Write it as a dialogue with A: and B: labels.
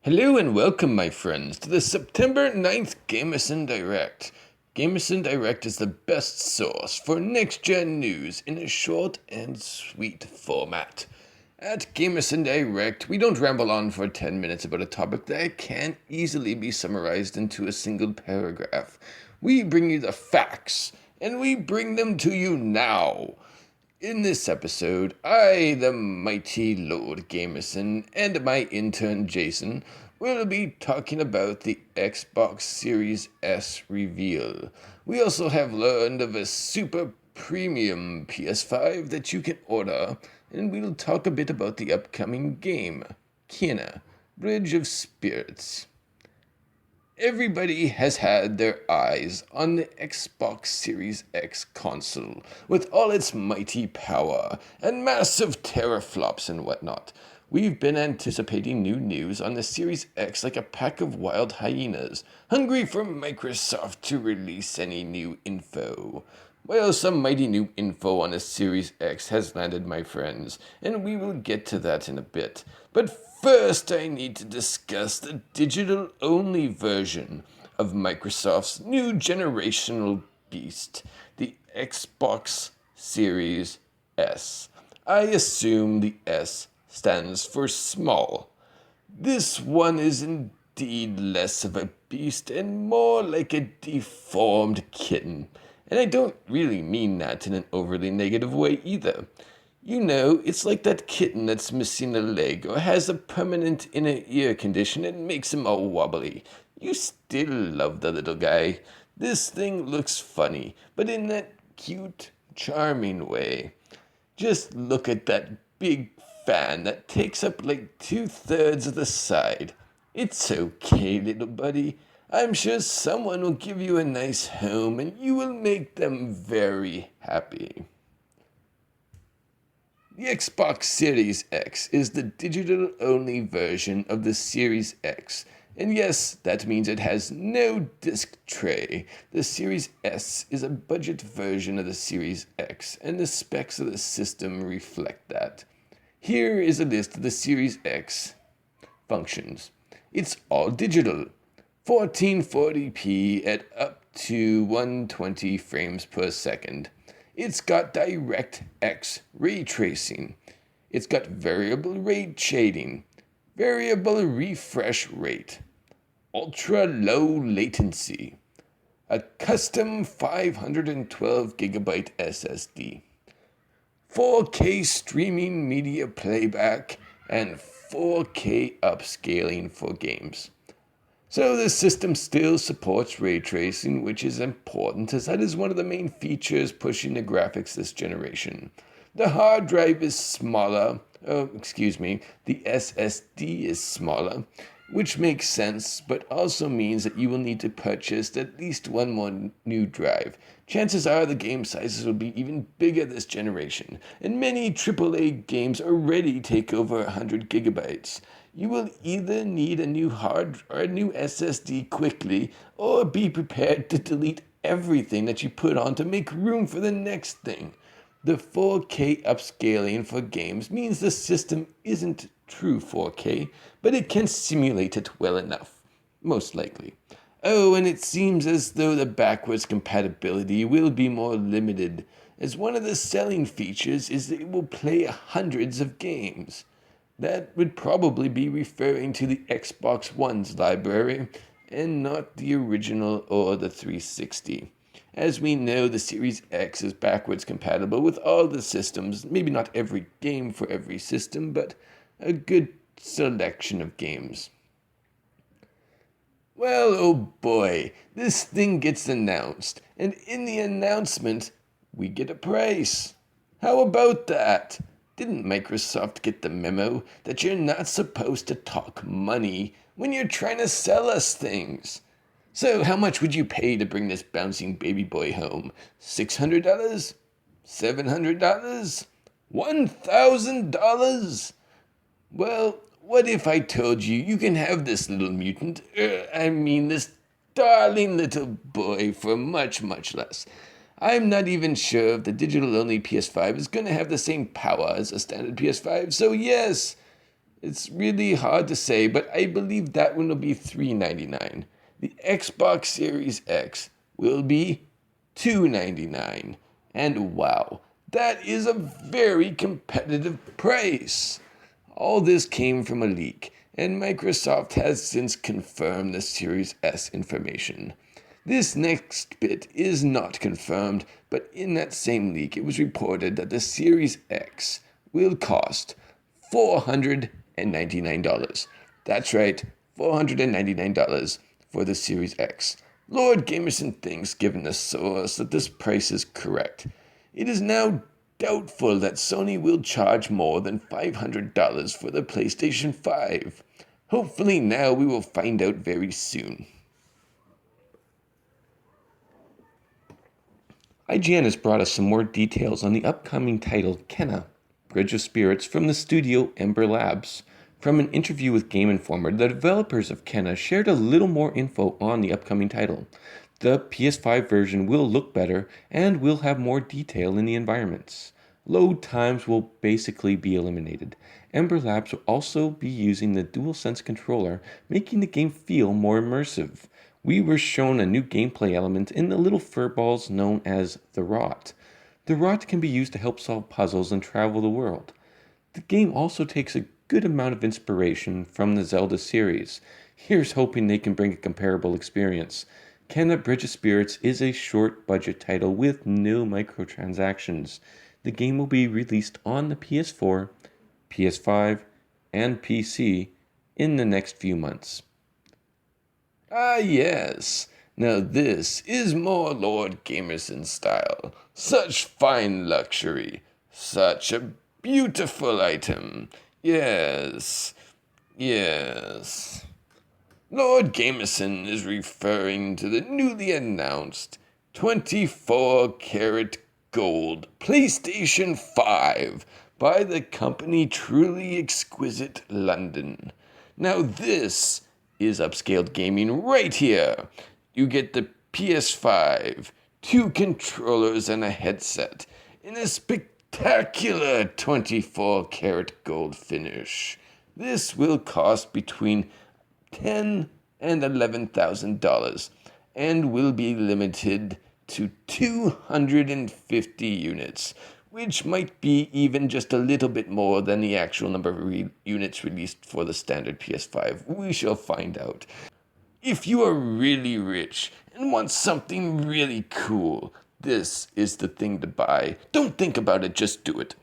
A: Hello and welcome, my friends, to the September 9th Gamerson Direct. Gamerson Direct is the best source for next-gen news in a short and sweet format. At Gamerson Direct, we don't ramble on for 10 minutes about a topic that can easily be summarized into a single paragraph. We bring you the facts, and we bring them to you now. In this episode, I, the mighty Lord Gamerson, and my intern Jason will be talking about the Xbox Series S reveal. We also have learned of a super premium PS5 that you can order, and we'll talk a bit about the upcoming game, Kena, Bridge of Spirits. Everybody has had their eyes on the Xbox Series X console, with all its mighty power and massive teraflops and whatnot. We've been anticipating new news on the Series X like a pack of wild hyenas, hungry for Microsoft to release any new info. Well, some mighty new info on the Series X has landed, my friends, and we will get to that in a bit. But first, I need to discuss the digital-only version of Microsoft's new generational beast, the Xbox Series S. I assume the S stands for small. This one is indeed less of a beast and more like a deformed kitten. And I don't really mean that in an overly negative way either. You know, it's like that kitten that's missing a leg or has a permanent inner ear condition and makes him all wobbly. You still love the little guy. This thing looks funny, but in that cute, charming way. Just look at that big fan that takes up like 2/3 of the side. It's okay, little buddy. I'm sure someone will give you a nice home and you will make them very happy. The Xbox Series X is the digital-only version of the Series X. And yes, that means it has no disc tray. The Series S is a budget version of the Series X, and the specs of the system reflect that. Here is a list of the Series X functions. It's all digital. 1440p at up to 120 frames per second. It's got DirectX ray tracing. It's got variable rate shading, variable refresh rate, ultra low latency, a custom 512GB SSD, 4K streaming media playback, and 4K upscaling for games. So the system still supports ray tracing, which is important as that is one of the main features pushing the graphics this generation. The hard drive is smaller, the SSD is smaller, which makes sense, but also means that you will need to purchase at least one more new drive. Chances are the game sizes will be even bigger this generation, and many AAA games already take over 100 gigabytes. You will either need a new hard or a new SSD quickly, or be prepared to delete everything that you put on to make room for the next thing. The 4K upscaling for games means the system isn't true 4K, but it can simulate it well enough, most likely. Oh, and it seems as though the backwards compatibility will be more limited, as one of the selling features is that it will play hundreds of games. That would probably be referring to the Xbox One's library, and not the original or the 360. As we know, the Series X is backwards compatible with all the systems, maybe not every game for every system, but a good selection of games. Well, oh boy, this thing gets announced, and in the announcement, we get a price. How about that? Didn't Microsoft get the memo that you're not supposed to talk money when you're trying to sell us things? So how much would you pay to bring this bouncing baby boy home? $600? $700? $1,000? Well, what if I told you you can have this little mutant, this darling little boy for much, much less? I'm not even sure if the digital-only PS5 is going to have the same power as a standard PS5, so yes, It's really hard to say, but I believe that one will be $3.99. The Xbox Series X will be $2.99. And wow, that is a very competitive price. All this came from a leak, and Microsoft has since confirmed the Series S information. This next bit is not confirmed, but in that same leak it was reported that the Series X will cost $499. That's right, $499 for the Series X. Lord Gamerson thinks, given the source, that this price is correct. It is now doubtful that Sony will charge more than $500 for the PlayStation 5. Hopefully now we will find out very soon. IGN has brought us some more details on the upcoming title Kenna, Bridge of Spirits from the studio Ember Labs. From an interview with Game Informer, the developers of Kenna shared a little more info on the upcoming title. The PS5 version will look better and will have more detail in the environments. Load times will basically be eliminated. Ember Labs will also be using the DualSense controller, making the game feel more immersive. We were shown a new gameplay element in the little furballs known as the Rot. The Rot can be used to help solve puzzles and travel the world. The game also takes a good amount of inspiration from the Zelda series. Here's hoping they can bring a comparable experience. Kenna Bridge of Spirits is a short budget title with no microtransactions. The game will be released on the PS4, PS5, and PC in the next few months. Ah yes, now this is more Lord Gamerson style. Such fine luxury, such a beautiful item. Yes. Lord Gamerson is referring to the newly announced 24-karat gold PlayStation 5 by the company Truly Exquisite London. Now this is upscaled gaming right here. You get the PS5, 2 controllers and a headset in a spectacular 24-karat gold finish. This will cost between $10,000 and $11,000 and will be limited to 250 units, which might be even just a little bit more than the actual number of units released for the standard PS5. We shall find out. If you are really rich and want something really cool, this is the thing to buy. Don't think about it, just do it.